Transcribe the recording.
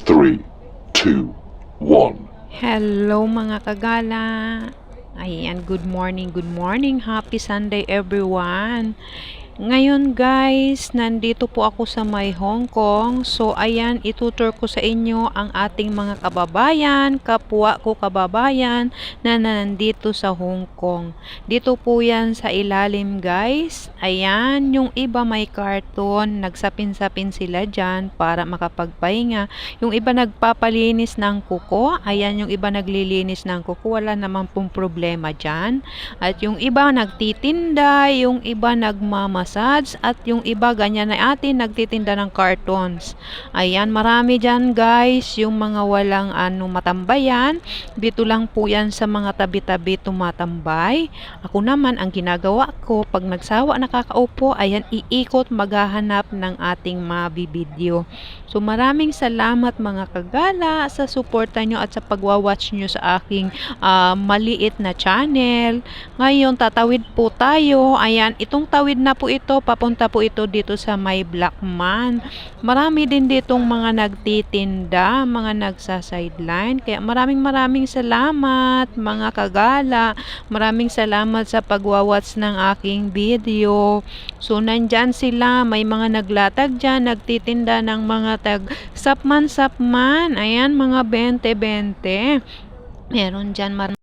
3, 2, 1. Hello mga kagala. Ayan, good morning, happy Sunday everyone. Ngayon guys, nandito po ako sa may Hong Kong. So ayan, itutur ko sa inyo ang ating mga kababayan, kapwa ko kababayan na nandito sa Hong Kong. Dito po yan sa ilalim guys. Ayan, yung iba may karton, nagsapin-sapin sila dyan para makapagpahinga. Yung iba nagpapalinis ng kuko. Ayan, yung iba naglilinis ng kuko. Wala naman pong problema dyan. At yung iba nagtitinda, yung iba nagmamassage, at yung iba ganyan na atin nagtitinda ng cartons. Ayan, marami dyan guys, yung mga walang matambayan. Dito lang po yan sa mga tabi-tabi tumatambay. Ako naman, ang ginagawa ko, pag nagsawa nakakaupo, ayan, iikot maghahanap ng ating mabibideo. So maraming salamat mga kagala sa suporta nyo at sa pagwawatch nyo sa aking maliit na channel. Ngayon, tatawid po tayo. Ayan, itong tawid na po ito, papunta po ito dito sa may Blackman. Marami din ditong mga nagtitinda, mga nagsa-sideline. Kaya maraming salamat mga kagala. Maraming salamat sa pagwawatch ng aking video. So, nandyan sila. May mga naglatag dyan, nagtitinda ng mga tag sapman. Ayan, mga 20-20. Meron dyan